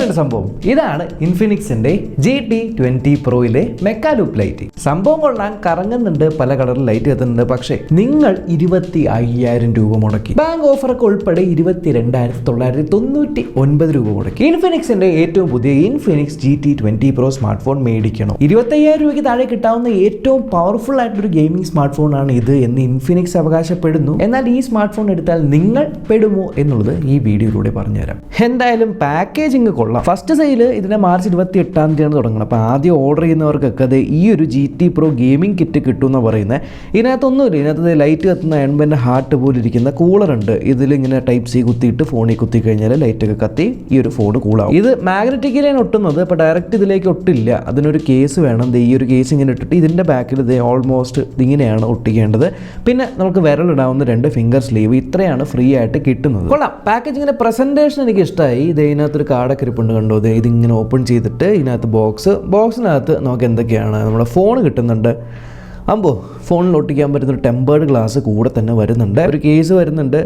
ഇതല്ല സംഭവം. ഇതാണ് ഇൻഫിനിക്സിന്റെ GT20 Proയിലെ മെക്കാ ലൂപ്പ് ലൈറ്റ്. സംഭവം കൊള്ളാൻ, കറങ്ങുന്നുണ്ട്, പല കളറിൽ ലൈറ്റ് കത്തുന്നുണ്ട്. പക്ഷേ നിങ്ങൾ 25,000 രൂപ മുടക്കി, ബാങ്ക് ഓഫറൊക്കെ ഉൾപ്പെടെ 22,999 രൂപ മുടക്കി ഇൻഫിനിക്സിന്റെ ഏറ്റവും പുതിയ Infinix GT20 Pro smart phone മേടിക്കണം. 25,000 രൂപയ്ക്ക് താഴെ കിട്ടാവുന്ന ഏറ്റവും പവർഫുൾ ആയിട്ടൊരു ഗെയിമിംഗ് സ്മാർട്ട് ഫോൺ ആണ് ഇത് എന്ന് ഇൻഫിനിക്സ് അവകാശപ്പെടുന്നു. എന്നാൽ ഈ സ്മാർട്ട് ഫോൺ എടുത്താൽ നിങ്ങൾ പെടുമോ എന്നുള്ളത് ഈ വീഡിയോയിലൂടെ പറഞ്ഞുതരാം. എന്തായാലും പാക്കേജിങ് കൊള്ളാം. ഫസ്റ്റ് സെയിൽ ഇതിനെ മാർച്ച് 28-ാം തീയതിയാണ് തുടങ്ങുന്നത്. അപ്പോൾ ആദ്യം ഓർഡർ ചെയ്യുന്നവർക്കൊക്കെ അത് ഈ ഒരു GT Pro ഗെയിമിംഗ് കിറ്റ് കിട്ടുമെന്ന് പറയുന്നത്. ഇതിനകത്തൊന്നുമില്ല. ഇതിനകത്ത് ലൈറ്റ് കത്തുന്ന എൺപതിൻ്റെ ഹാർട്ട് പോലെ ഇരിക്കുന്ന കൂളറുണ്ട്. ഇതിലിങ്ങനെ ടൈപ്പ് സി കുത്തിയിട്ട് ഫോണിൽ കുത്തി കഴിഞ്ഞാൽ ലൈറ്റൊക്കെ കത്തി ഈ ഒരു ഫോൺ കൂളാവും. ഇത് മാഗ്നറ്റിക്കലാണ് ഒട്ടുന്നത്. അപ്പോൾ ഡയറക്റ്റ് ഇതിലേക്ക് ഒട്ടില്ല. അതിനൊരു കേസ് വേണം. ഈ ഒരു കേസ് ഇങ്ങനെ ഇട്ടിട്ട് ഇതിൻ്റെ ബാക്കിൽ ഇത് ഓൾമോസ്റ്റ് ഇങ്ങനെയാണ് ഒട്ടിക്കേണ്ടത്. പിന്നെ നമുക്ക് വിരലിടാവുന്ന 2 ഫിംഗർ സ്ലീവ്. ഇത്രയാണ് ഫ്രീ ആയിട്ട് കിട്ടുന്നത്. കൊള്ളാം. പാക്കേജിങ്ങിൻ്റെ പ്രസൻറ്റേഷൻ എനിക്ക് ഇഷ്ടമായി. ഇത് ഇതിനകത്തൊരു കാർഡൊക്കെ ഇരിപ്പുണ്ട്, കണ്ടോ? ഇതിങ്ങനെ ഓപ്പൺ ചെയ്തിട്ട് ഇതിനകത്ത് ബോക്സിനകത്ത് നമുക്ക് എന്തൊക്കെയാണ്, നമ്മുടെ ഫോൺ കിട്ടുന്നുണ്ട്. ഫോണിൽ ഒട്ടിക്കാൻ പറ്റുന്ന ടെമ്പേർഡ് ഗ്ലാസ് കൂടെ തന്നെ വരുന്നുണ്ട്. ഒരു കേസ് വരുന്നുണ്ട്,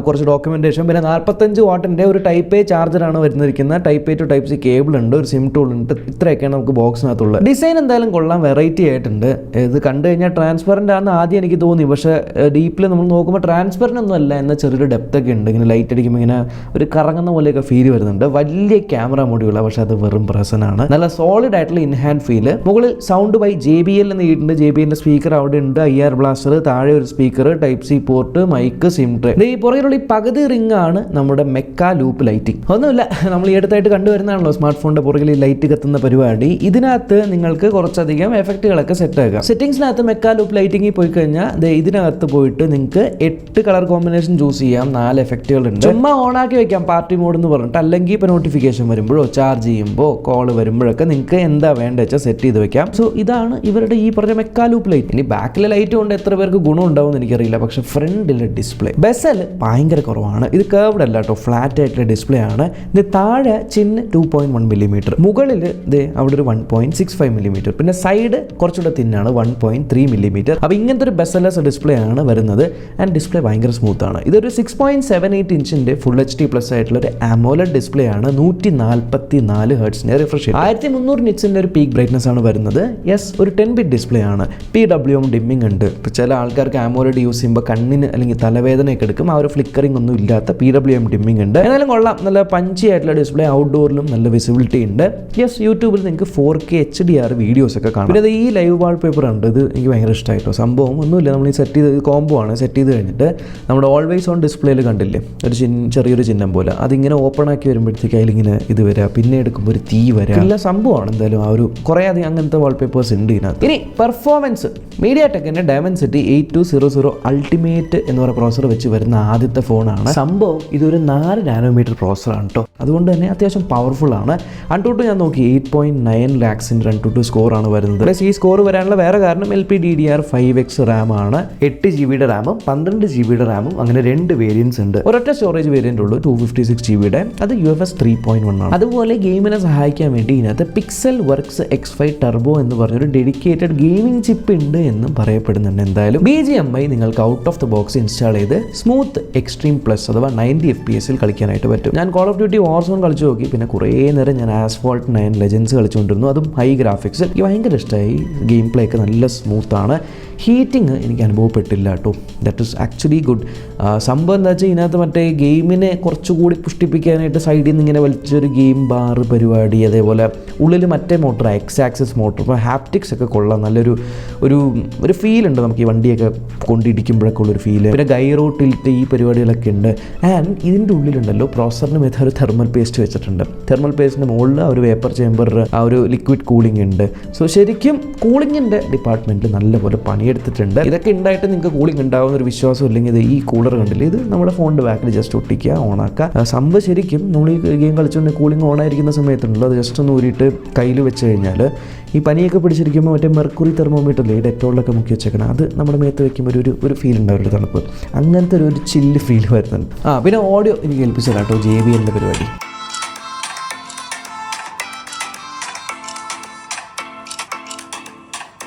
കുറച്ച് ഡോക്യുമെൻറ്റേഷൻ, പിന്നെ 45 വാട്ടിൻ്റെ ഒരു ടൈപ്പ് എ ചാർജറാണ് വരുന്നിരിക്കുന്നത്. Type A to type C cable ഉണ്ട്, ഒരു സിം ടൂൾ ഉണ്ട്. ഇത്രയൊക്കെയാണ് നമുക്ക് ബോക്സിനകത്തുള്ളത്. ഡിസൈൻ എന്തായാലും കൊള്ളാം, വെറൈറ്റി ആയിട്ടുണ്ട്. ഇത് കണ്ടു കഴിഞ്ഞാൽ ട്രാൻസ്പെറൻ്റ് ആണെന്ന് ആദ്യം എനിക്ക് തോന്നി. പക്ഷേ ഡീപ്പിൽ നമ്മൾ നോക്കുമ്പോൾ ട്രാൻസ്പെറൻ്റ് ഒന്നും അല്ല, എന്നാൽ ചെറിയൊരു ഡെപ്ത് ഒക്കെ ഉണ്ട്. ഇങ്ങനെ ലൈറ്റ് അടിക്കുമ്പോൾ ഇങ്ങനെ ഒരു കറങ്ങുന്ന പോലെയൊക്കെ ഫീൽ വരുന്നുണ്ട്. വലിയ ക്യാമറ മൊഡ്യൂളാണ്, പക്ഷേ അത് വെറും പ്രസനാണ്. നല്ല സോളിഡ് ആയിട്ടുള്ള ഇൻഹാൻഡ് ഫീല്. മുകളിൽ സൗണ്ട് ബൈ JBL എന്ന് എഴുതിയിട്ടുണ്ട്. JBL സ്പീക്കർ അവിടെ ഉണ്ട്, IR ബ്ലാസ്റ്റർ, താഴെ ഒരു speaker, type C port, mic, sim tray. ഈ പുറകിലുള്ള ഈ പകുതി റിംഗ് ആണ് നമ്മുടെ മെക്കാ ലൂപ്പ് ലൈറ്റിംഗ്. ഒന്നുമില്ല, നമ്മൾ ഈ അടുത്തായിട്ട് കണ്ടുവരുന്നതാണല്ലോ സ്മാർട്ട് ഫോണിന്റെ പുറകിൽ ലൈറ്റ് കത്തുന്ന പരിപാടി. ഇതിനകത്ത് നിങ്ങൾക്ക് കുറച്ചധികം എഫക്റ്റുകളൊക്കെ സെറ്റ് ആക്കാം. സെറ്റിംഗ്സിനകത്ത് മെക്കാ ലൂപ്പ് ലൈറ്റിംഗിൽ പോയി കഴിഞ്ഞാൽ ഇതിനകത്ത് പോയിട്ട് നിങ്ങൾക്ക് 8 കളർ കോമ്പിനേഷൻ ചൂസ് ചെയ്യാം. 4 എഫക്റ്റുകൾ ഉണ്ട്. ചുമ്മാ ഓണാക്കി വെക്കാം പാർട്ടി മോഡ് എന്ന് പറഞ്ഞിട്ട്. അല്ലെങ്കിൽ ഇപ്പോൾ നോട്ടിഫിക്കേഷൻ വരുമ്പോഴോ ചാർജ് ചെയ്യുമ്പോൾ കോൾ വരുമ്പോഴൊക്കെ നിങ്ങൾക്ക് എന്താ വേണ്ട വെച്ചാൽ സെറ്റ് ചെയ്ത് വെക്കാം. സോ ഇതാണ് ഇവരുടെ ഈ പറഞ്ഞ മെക്കാ ലൂപ്പ് ലൈറ്റ്. ഇനി ബാക്കിലെ ലൈറ്റ് കൊണ്ട് എത്ര പേർക്ക് ഗുണം ഉണ്ടാവും എനിക്കറിയില്ല. പക്ഷെ ഫ്രണ്ടിലെ ഡിസ്പ്ലേ ബെസൽ ഭയങ്കര കുറവാണ്. ഇത് കേർവ്ഡ് അല്ല കേട്ടോ, ഫ്ലാറ്റ് ആയിട്ടുള്ള ഡിസ്പ്ലേ ആണ്. ഇത് താഴെ ചിന്ന് 2.1 മില്ലിമീറ്റർ, മുകളിൽ അവിടെ ഒരു 1.65 മില്ലിമീറ്റർ, പിന്നെ സൈഡ് കുറച്ചുകൂടെ തിന്നാണ് 1.3 മില്ലിമീറ്റർ. അപ്പോൾ ഇങ്ങനത്തെ ഒരു ബെസലെസ് ഡിസ്പ്ലേ ആണ് വരുന്നത്. ആൻഡ് ഡിസ്പ്ലേ ഭയങ്കര സ്മൂത്ത് ആണ്. ഇതൊരു 6.78 ഇഞ്ചിന്റെ ഫുൾ HD പ്ലസ് ആയിട്ടുള്ള ഒരു AMOLED ഡിസ്പ്ലേ ആണ്. 144 ഹെർട്സിന്റെ റിഫ്രഷ് റേറ്റ്, 1300 നിറ്റ്സിന്റെ ഒരു പീക്ക് ബ്രൈറ്റ്നസ് ആണ് വരുന്നത്. യെസ്, ഒരു 10-bit ഡിസ്പ്ലേ ആണ്. PWM ഡിമ്മിങ് ഉണ്ട്. ഇപ്പോൾ ചില ആൾക്കാർക്ക് AMOLED യൂസ് ചെയ്യുമ്പോൾ കണ്ണിന് അല്ലെങ്കിൽ തലവേദനയൊക്കെ എടുക്കും. ആ ഒരു ഫ്ലിക്കറിംഗ് ഒന്നും ഇല്ലാത്ത PWM ഡിമ്മിങ് ഉണ്ട്. എന്നാലും കൊള്ളാം, നല്ല പഞ്ചി ആയിട്ടുള്ള ഡിസ്പ്ലേ. ഔട്ട്ഡോറിലും നല്ല വിസിബിലിറ്റി ഉണ്ട്. യെസ്, യൂട്യൂബിൽ നിങ്ങൾക്ക് 4K HDR വീഡിയോസ് ഒക്കെ കാണാം. പിന്നെ ഈ ലൈവ് വാൾപേപ്പർ ഉണ്ട്, ഇത് എനിക്ക് ഭയങ്കര ഇഷ്ടമായിട്ടോ. സംഭവം ഒന്നുമില്ല, നമ്മൾ ഈ സെറ്റ് ചെയ്ത് കോംബോ ആണ്. സെറ്റ് ചെയ്ത് കഴിഞ്ഞിട്ട് നമ്മുടെ ഓൾവേസ് ഓൺ ഡിസ്പ്ലേയിൽ കണ്ടില്ലേ ഒരു ചെറിയൊരു ചിഹ്നം പോലെ, അതിങ്ങനെ ഓപ്പൺ ആക്കി വരുമ്പോഴത്തേക്ക് അതിലിങ്ങനെ ഇത് വരിക, പിന്നെ എടുക്കുമ്പോൾ ഒരു തീ വരിക. നല്ല സംഭവമാണ്. എന്തായാലും ആ ഒരു കുറേ അധികം അങ്ങനത്തെ വാൾപേപ്പേഴ്സ് ഉണ്ട് ഇതിനകത്ത്. ഇനി പെർഫോമൻസ്, MediaTekന്റെ Dimensity 8200 അൾട്ടിമേറ്റ് എന്ന് പറയുന്ന പ്രോസസർ വെച്ച് വരുന്ന ആദ്യത്തെ ഫോണാണ്. സംഭവം ഇതൊരു 4 നാനോമീറ്റർ പ്രോസറാണ് കേട്ടോ. അതുകൊണ്ട് തന്നെ അത്യാവശ്യം പവർഫുൾ ആണ്. AnTuTu ഞാൻ നോക്കി 8.9 lakhsന്റെ AnTuTu സ്കോറാണ് വരുന്നത്. പ്ലസ് ഈ സ്കോർ വരാനുള്ള വേറെ കാരണം LPDDR5X റാം ആണ്. 8 GB റാമും 12 GB റാമും, അങ്ങനെ 2 വേരിയൻസ് ഉണ്ട്. ഒരൊറ്റ സ്റ്റോറേജ് വേരിയന്റ് ഉള്ളൂ 256 GB, അത് UFS 3.1 ആണ്. അതുപോലെ ഗെയിമിനെ സഹായിക്കാൻ വേണ്ടി ഇതിനകത്ത് Pixel Works X5 Turbo എന്ന് പറഞ്ഞൊരു ഡെഡിക്കേറ്റഡ് ഗെയിമിംഗ് ചിപ്പ് ഉണ്ട് എന്നും പറയപ്പെടുന്നുണ്ട്. എന്തായാലും BGMI നിങ്ങൾക്ക് out of the box install ചെയ്ത് സ്മൂത്ത് എക്സ്ട്രീം പ്ലസ് അഥവാ 90 FPS കളിക്കാനായിട്ട് പറ്റും. ഞാൻ കോൾ ഓഫ് ഡ്യൂട്ടി വാർസോൺ കളിച്ചു നോക്കി. പിന്നെ കുറേ നേരം ഞാൻ Asphalt 9 Legends കളിച്ചുകൊണ്ടിരുന്നു. അതും ഹൈ ഗ്രാഫിക്സ്. എനിക്ക് ഭയങ്കര ഇഷ്ടമായി. ഗെയിം പ്ലേ ഒക്കെ നല്ല സ്മൂത്താണ്. ഹീറ്റിംഗ് എനിക്ക് അനുഭവപ്പെട്ടില്ല കേട്ടോ. That is actually good. സംഭവം എന്താ വെച്ചാൽ ഇതിനകത്ത് മറ്റേ ഗെയിമിനെ കുറച്ചുകൂടി പുഷ്ടിപ്പിക്കാനായിട്ട് സൈഡിൽ നിന്ന് ഇങ്ങനെ വലിച്ചൊരു ഗെയിം ബാർ പരിപാടി, അതേപോലെ ഉള്ളിൽ മറ്റേ മോട്ടർ X ആക്സിസ് മോട്ടർ. ഇപ്പോൾ ഹാപ്റ്റിക്സ് ഒക്കെ കൊള്ളാം. നല്ലൊരു ഒരു ഫീൽ ഉണ്ട് നമുക്ക് ഈ വണ്ടിയൊക്കെ കൊണ്ടിടിക്കുമ്പോഴൊക്കെ ഉള്ളൊരു ഫീല്. പിന്നെ ഗൈറോ ടിൽറ്റ് ഈ പരിപാടികളൊക്കെ ഉണ്ട്. ആൻഡ് ഇതിൻ്റെ ഉള്ളിലുണ്ടല്ലോ പ്രോസറിന് മേത്ത് ഒരു തെർമൽ പേസ്റ്റ് വെച്ചിട്ടുണ്ട്. തെർമൽ പേസ്റ്റിൻ്റെ മുകളിൽ ആ ഒരു വേപ്പർ ചേമ്പർ, ആ ഒരു ലിക്വിഡ് കൂളിംഗ് ഉണ്ട്. സോ ശരിക്കും കൂളിങ്ങിൻ്റെ ഡിപ്പാർട്ട്മെൻറ്റിൽ നല്ലപോലെ പണിയെടുത്തിട്ടുണ്ട്. ഇതൊക്കെ ഉണ്ടായിട്ട് നിങ്ങൾക്ക് കൂളിംഗ് ഉണ്ടാകുന്ന ഒരു വിശ്വാസം ഇല്ലെങ്കിൽ ഈ കൂളർ കണ്ടില്ലേ, ഇത് നമ്മുടെ ഫോണിൻ്റെ ബാക്കിൽ ജസ്റ്റ് ഒട്ടിക്കുക, ഓണാക്കുക. സംഭവം ശരിക്കും നമ്മൾ ഈ ഗെയിം കളിച്ചുകൊണ്ട് കൂളിംഗ് ഓണായിരിക്കുന്ന സമയത്തുണ്ടല്ലോ, അത് ജസ്റ്റ് ഒന്ന് ഊരിയിട്ട് കയ്യിൽ വെച്ച് കഴിഞ്ഞാൽ ഈ പനിയൊക്കെ പിടിച്ചിരിക്കുമ്പോൾ മറ്റേ മെർക്കുറി തെർമോമീറ്ററില്ലേ ഡെറ്റോളിലൊക്കെ മുക്കി വെച്ചേക്കണം, അത് നമ്മുടെ മേത്ത് വയ്ക്കുമ്പോൾ ഒരു ഫീൽ ഉണ്ടാവും, ഒരു തണുപ്പ്. അങ്ങനത്തെ ഒരു ചില്ല് ഫീൽ വരുന്നുണ്ട്. പിന്നെ ഓഡിയോ എനിക്ക് കേൾപ്പിച്ചതാണ് കേട്ടോ JBLൻ്റെ പരിപാടി.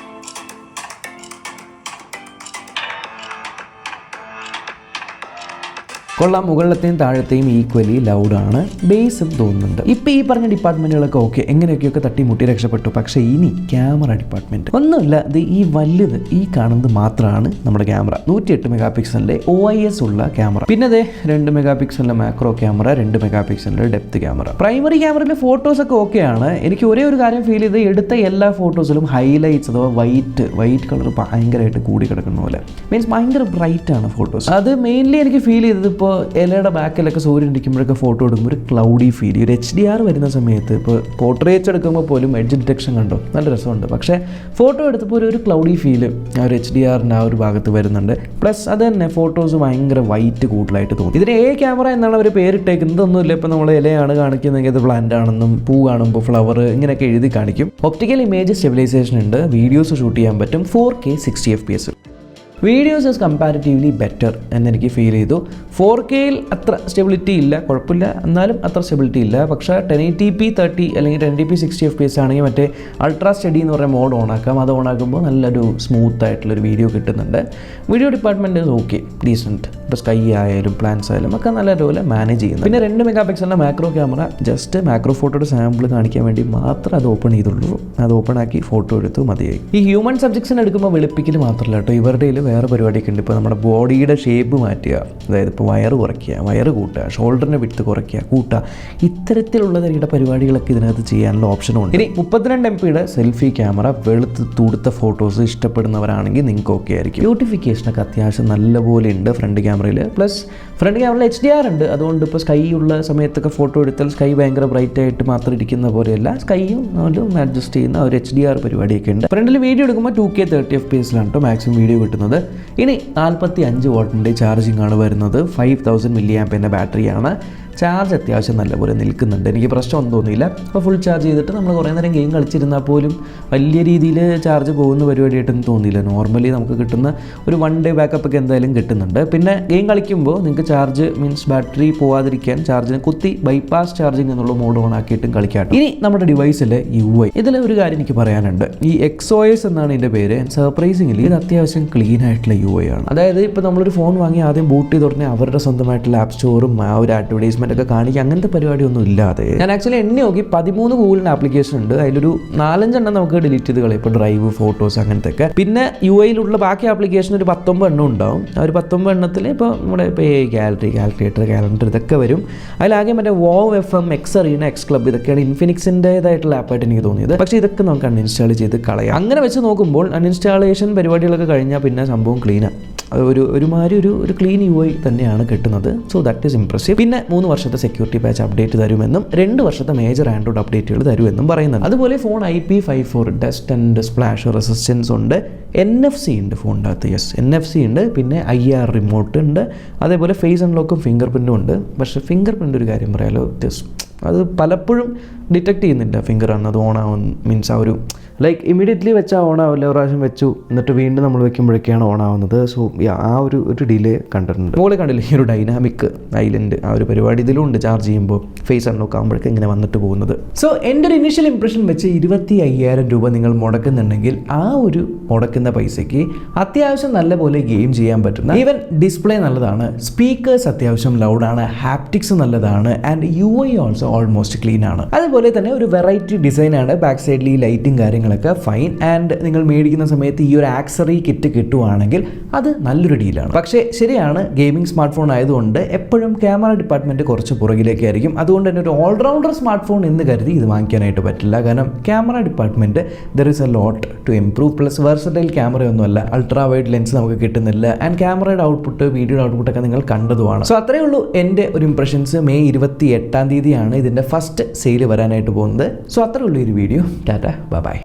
കൊള്ളാം, മുകളിലത്തെയും താഴത്തെയും ഈക്വലി ലൗഡാണ്, ബേസും തോന്നുന്നുണ്ട്. ഇപ്പം ഈ പറഞ്ഞ ഡിപ്പാർട്ട്മെൻറ്റുകളൊക്കെ ഓക്കെ, എങ്ങനെയൊക്കെയൊക്കെ തട്ടിമുട്ടി രക്ഷപ്പെട്ടു. പക്ഷേ ഇനി ക്യാമറ ഡിപ്പാർട്ട്മെൻറ്റ് ഒന്നുമില്ല. ഇത് ഈ വലുത് ഈ കാണുന്നത് മാത്രമാണ് നമ്മുടെ ക്യാമറ. 108 മെഗാ പിക്സലിൻ്റെ OIS ഉള്ള ക്യാമറ. പിന്നെ അതെ 2 മെഗാ പിക്സലിൻ്റെ മാക്രോ ക്യാമറ, 2 മെഗാ പിക്സലിൻ്റെ ഡെപ്ത് ക്യാമറ. പ്രൈമറി ക്യാമറയിലെ ഫോട്ടോസൊക്കെ ഓക്കെയാണ്. എനിക്ക് ഒരേ ഒരു കാര്യം ഫീൽ ചെയ്ത് എടുത്ത എല്ലാ ഫോട്ടോസിലും ഹൈലൈറ്റ്സ് അഥവാ വൈറ്റ് കളർ ഭയങ്കരമായിട്ട് കൂടി കിടക്കുന്ന പോലെ, മീൻസ് ഭയങ്കര ബ്രൈറ്റ് ആണ് ഫോട്ടോസ്. അത് മെയിൻലി എനിക്ക് ഫീൽ ചെയ്തത് ഇപ്പോൾ ഇലയുടെ ബാക്കിലൊക്കെ സൂര്യൻ ഇരിക്കുമ്പോഴൊക്കെ ഫോട്ടോ എടുക്കുമ്പോൾ ഒരു ക്ലൗഡി ഫീൽ, ഒരു HDR വരുന്ന സമയത്ത് ഇപ്പോൾ പോർട്രേറ്റ്സ് എടുക്കുമ്പോൾ പോലും എഡ്ജ് ഡിറ്റക്ഷൻ കണ്ടോ നല്ല രസമുണ്ട്. പക്ഷേ ഫോട്ടോ എടുത്തപ്പോൾ ഒരു ക്ലൗഡി ഫീല് ആ ഒരു HDRൻ്റെ ആ ഒരു ഭാഗത്ത് വരുന്നുണ്ട്. പ്ലസ് അത് തന്നെ ഫോട്ടോസ് ഭയങ്കര വൈറ്റ് കൂടുതലായിട്ട് തോന്നി. ഇതിന് ക്യാമറ എന്നാണ് അവർ പേരിട്ടേക്കുന്നത്. ഒന്നുമില്ല, ഇപ്പോൾ നമ്മൾ ഇലയാണ് കാണിക്കുന്നതെങ്കിൽ അത് പ്ലാന്റ് ആണെന്നും, പൂ കാണുമ്പോൾ ഫ്ലവർ ഇങ്ങനെയൊക്കെ എഴുതി കാണിക്കും. ഒപ്റ്റിക്കൽ ഇമേജ് സ്റ്റെബിലൈസേഷൻ ഉണ്ട്, വീഡിയോസ് ഷൂട്ട് ചെയ്യാൻ പറ്റും, 4K 60 FPS. Videos is comparatively better എന്നെനിക്ക് ഫീൽ ചെയ്തു. 4Kയിൽ അത്ര സ്റ്റെബിലിറ്റി ഇല്ല, കുഴപ്പമില്ല, എന്നാലും അത്ര സ്റ്റെബിലിറ്റി ഇല്ല. പക്ഷേ 1080p 30 അല്ലെങ്കിൽ 1080p 60 FPS ആണെങ്കിൽ മറ്റേ അൾട്രാ സ്റ്റഡി എന്ന് പറയുന്ന മോഡ് ഓണാക്കാം. അത് ഓണാക്കുമ്പോൾ നല്ലൊരു സ്മൂത്ത് ആയിട്ടുള്ളൊരു വീഡിയോ കിട്ടുന്നുണ്ട്. Video department okay, decent. ഇപ്പോൾ സ്കൈ ആയാലും പ്ലാൻസ് ആയാലും ഒക്കെ നല്ലതുപോലെ മാനേജ് ചെയ്യുന്നു. പിന്നെ 2 മെഗാ പിക്സലിൻ്റെ മാക്രോ ക്യാമറ, ജസ്റ്റ് മാക്രോ ഫോട്ടോയുടെ സാമ്പിൾ കാണിക്കാൻ വേണ്ടി മാത്രം അത് ഓപ്പൺ ചെയ്തുള്ളൂ. അത് ഓപ്പൺ ആക്കി ഫോട്ടോ എടുത്തു മതിയായി. ഈ ഹ്യൂമൻ സബ്ജക്ട്സിന് എടുക്കുമ്പോൾ വെളുപ്പിക്കൽ മാത്രമല്ല കേട്ടോ, ഇവരുടെ വേറെ പരിപാടിയൊക്കെ ഉണ്ട്. ഇപ്പോൾ നമ്മുടെ ബോഡിയുടെ ഷേപ്പ് മാറ്റുക, അതായത് ഇപ്പോൾ വയറ് കുറയ്ക്കുക, വയറ് കൂട്ടുക, ഷോൾഡറിൻ്റെ വിട്ട് കുറയ്ക്കുക, കൂട്ടുക, ഇത്തരത്തിലുള്ള തരയുടെ പരിപാടികളൊക്കെ ഇതിനകത്ത് ചെയ്യാനുള്ള ഓപ്ഷനുണ്ട്. ഇനി 32 MP സെൽഫി ക്യാമറ, വെളുത്ത് തുടുത്ത ഫോട്ടോസ് ഇഷ്ടപ്പെടുന്നവരാണെങ്കിൽ നിങ്ങൾക്ക് ഓക്കെ ആയിരിക്കും. ബ്യൂട്ടിഫിക്കേഷനൊക്കെ അത്യാവശ്യം നല്ലപോലെ ഉണ്ട് ഫ്രണ്ട് ക്യാമറയിൽ. പ്ലസ് ഫ്രണ്ട് ക്യാമറയിൽ HDR ഉണ്ട്. അതുകൊണ്ട് ഇപ്പോൾ സ്കൈ ഉള്ള സമയത്തൊക്കെ ഫോട്ടോ എടുത്താൽ സ്കൈ ഭയങ്കര ബ്രൈറ്റ് ആയിട്ട് മാത്രം ഇരിക്കുന്ന പോലെയല്ല, സ്കൈയും നല്ല അഡ്ജസ്റ്റ് ചെയ്യുന്ന ഒരു HDR പരിപാടിയൊക്കെ ഉണ്ട്. ഫ്രണ്ടിൽ വീഡിയോ എടുക്കുമ്പോൾ 2K 30 FPS കേട്ടോ മാക്സിമം വീഡിയോ കിട്ടുന്നത്. ഇനി 45 വാട്ടിൻ്റെ ചാർജിങ് ആണ് വരുന്നത്. 5000 mAh ബാറ്ററിയാണ്. ചാർജ് അത്യാവശ്യം നല്ലപോലെ നിൽക്കുന്നുണ്ട്, എനിക്ക് പ്രശ്നമൊന്നും തോന്നിയില്ല. അപ്പോൾ ഫുൾ ചാർജ് ചെയ്തിട്ട് നമ്മൾ കുറേ നേരം ഗെയിം കളിച്ചിരുന്നാൽ പോലും വലിയ രീതിയിൽ ചാർജ് പോകുന്ന പരിപാടിയായിട്ടൊന്നും തോന്നിയില്ല. നോർമലി നമുക്ക് കിട്ടുന്ന ഒരു 1 day ബാക്കപ്പൊക്കെ എന്തായാലും കിട്ടുന്നുണ്ട്. പിന്നെ ഗെയിം കളിക്കുമ്പോൾ നിങ്ങൾക്ക് ചാർജ് മീൻസ് ബാറ്ററി പോകാതിരിക്കാൻ ചാർജിന് കുത്തി ബൈപ്പാസ് ചാർജിങ് എന്നുള്ള മോഡ് ഓൺ ആക്കിയിട്ടും കളിക്കാം. ഇനി നമ്മുടെ ഡിവൈസിലെ UI, ഇതിൽ ഒരു കാര്യം എനിക്ക് പറയാനുണ്ട്. ഈ XOS എന്നാണ് ഇതിൻ്റെ പേര്. സർപ്രൈസിംഗ്ലി ഇത് അത്യാവശ്യം ക്ലീൻ ആയിട്ടുള്ള UI ആണ്. അതായത് ഇപ്പോൾ നമ്മളൊരു ഫോൺ വാങ്ങി ആദ്യം ബൂട്ട് ചെയ്ത് തുടങ്ങി അവരുടെ സ്വന്തമായിട്ടുള്ള ആപ്പ് സ്റ്റോറും ആ ഒരു അഡ്വർടൈസ്മെന്റ് ഒക്കെ കാണിക്കുക, അങ്ങനത്തെ പരിപാടിയൊന്നും ഇല്ലാതെ ഞാൻ ആക്ച്വലി എണ്ണി നോക്കി 13 ഗൂഗിളിൻ്റെ ആപ്ലിക്കേഷൻ ഉണ്ട്. അതിലൊരു 4-5 എണ്ണം നമുക്ക് ഡിലീറ്റ് ചെയ്ത് കളയും. ഇപ്പോൾ ഡ്രൈവ്, ഫോട്ടോസ് അങ്ങനത്തെ ഒക്കെ. പിന്നെ UIയിലുള്ള ബാക്കി ആപ്ലിക്കേഷൻ ഒരു 19 എണ്ണം ഉണ്ടാവും. ആ ഒരു 19 എണ്ണത്തിൽ ഇപ്പോൾ നമ്മുടെ ഇപ്പോൾ ഗാലറി, കാൽക്കുലേറ്റർ, കാലണ്ടർ ഇതൊക്കെ വരും. അതിലാകെ മറ്റേ WoW FM, X-Arena, X-Club ഇതൊക്കെയാണ് ഇൻഫിനിക്സിൻ്റേതായിട്ടുള്ള ആപ്പായിട്ട് എനിക്ക് തോന്നിയത്. പക്ഷേ ഇതൊക്കെ നമുക്ക് അൺഇൻസ്റ്റാൾ ചെയ്ത് കളയാം. അങ്ങനെ വെച്ച് നോക്കുമ്പോൾ അൺഇൻസ്റ്റാളേഷൻ പരിപാടികളൊക്കെ കഴിഞ്ഞാൽ പിന്നെ സംഭവം ക്ലീനാണ്. ഒരുമാതിരി ഒരു ക്ലീൻ UI തന്നെയാണ് കിട്ടുന്നത്. So that is impressive. പിന്നെ 3 വർഷത്തെ സെക്യൂരിറ്റി പാച്ച് അപ്ഡേറ്റ് തരുമെന്നും 2 വർഷത്തെ മേജർ ആൻഡ്രോയിഡ് അപ്ഡേറ്റുകൾ തരുമെന്നും പറയുന്നുണ്ട്. അതുപോലെ phone IP54 dust and splash resistance ഉണ്ട്. NFC ഉണ്ട് ഫോണിൻ്റെ അകത്ത്. NFC ഉണ്ട്. പിന്നെ IR റിമോട്ട് ഉണ്ട്. അതേപോലെ ഫേസ് അൺലോക്കും ഫിംഗർ പ്രിൻറ്റും ഉണ്ട്. പക്ഷേ ഫിംഗർ പ്രിൻ്റ് ഒരു കാര്യം പറയാലോ, അത് പലപ്പോഴും ഡിറ്റക്ട് ചെയ്യുന്നില്ല ഫിംഗർ ആണ്. അത് ഓണാവും മീൻസ് ആ ഒരു ലൈക്ക് ഇമ്മീഡിയറ്റ്ലി വെച്ചാൽ ഓണാവില്ല. ഒരു പ്രാവശ്യം വെച്ചു എന്നിട്ട് വീണ്ടും നമ്മൾ വെക്കുമ്പോഴൊക്കെയാണ് ഓണാവുന്നത്. സോ ആ ഒരു ഡിലേ കണ്ടിട്ടുണ്ട്. മുകളിൽ കണ്ടില്ല ഈ ഒരു ഡൈനാമിക് ഐലൻഡ് ആ ഒരു പരിപാടി ഇതിലും ഉണ്ട്. ചാർജ് ചെയ്യുമ്പോൾ ഫേസ് അൺലോക്ക് ആകുമ്പോഴേക്കും ഇങ്ങനെ വന്നിട്ട് പോകുന്നത്. സോ എൻ്റെ ഒരു ഇനീഷ്യൽ ഇംപ്രഷൻ വെച്ച് 25,000 രൂപ നിങ്ങൾ മുടക്കുന്നുണ്ടെങ്കിൽ ആ ഒരു മുടക്കുന്ന പൈസയ്ക്ക് അത്യാവശ്യം നല്ലപോലെ ഗെയിം ചെയ്യാൻ പറ്റുന്ന, ഈവൻ ഡിസ്പ്ലേ നല്ലതാണ്, സ്പീക്കേഴ്സ് അത്യാവശ്യം ലൗഡാണ്, ഹാപ്റ്റിക്സ് നല്ലതാണ്, and UI also almost clean ആണ്. അതുപോലെ തന്നെ ഒരു വെറൈറ്റി ഡിസൈനാണ്. ബാക്ക് സൈഡിൽ ഈ ലൈറ്റും കാര്യങ്ങളൊക്കെ ഫൈൻ. ആൻഡ് നിങ്ങൾ മേടിക്കുന്ന സമയത്ത് ഈ ഒരു ആക്സറി കിറ്റ് കിട്ടുവാണെങ്കിൽ അത് നല്ലൊരു ഡീലാണ്. പക്ഷേ ശരിയാണ്, ഗെയിമിംഗ് സ്മാർട്ട് ഫോൺ ആയതുകൊണ്ട് എപ്പോഴും ക്യാമറ ഡിപ്പാർട്ട്മെൻറ്റ് കുറച്ച് പുറകിലേക്കായിരിക്കും. അതുകൊണ്ട് തന്നെ ഒരു ഓൾറൗണ്ടർ സ്മാർട്ട് ഫോൺ എന്ന് കരുതി ഇത് വാങ്ങിക്കാനായിട്ട് പറ്റില്ല. കാരണം camera department there is a lot to improve. Plus versatile ക്യാമറയൊന്നുമല്ല, അൾട്രാ വൈഡ് ലെൻസ് നമുക്ക് കിട്ടുന്നില്ല. ആൻഡ് ക്യാമറയുടെ ഔട്ട്പുട്ട്, വീഡിയോയുടെ ഔട്ട്പുട്ടൊക്കെ നിങ്ങൾ കണ്ടതുമാണ്. സോ അത്രയേ ഉള്ളൂ എൻ്റെ ഒരു ഇംപ്രഷൻസ്. മെയ് 28 ഇതിൻ്റെ ഫസ്റ്റ് സെയിൽ വരാനായിട്ട് പോകുന്നത്. സോ അത്രയേ ഉള്ളൂ ഈ ഒരു വീഡിയോ. ടാറ്റ, ബൈ.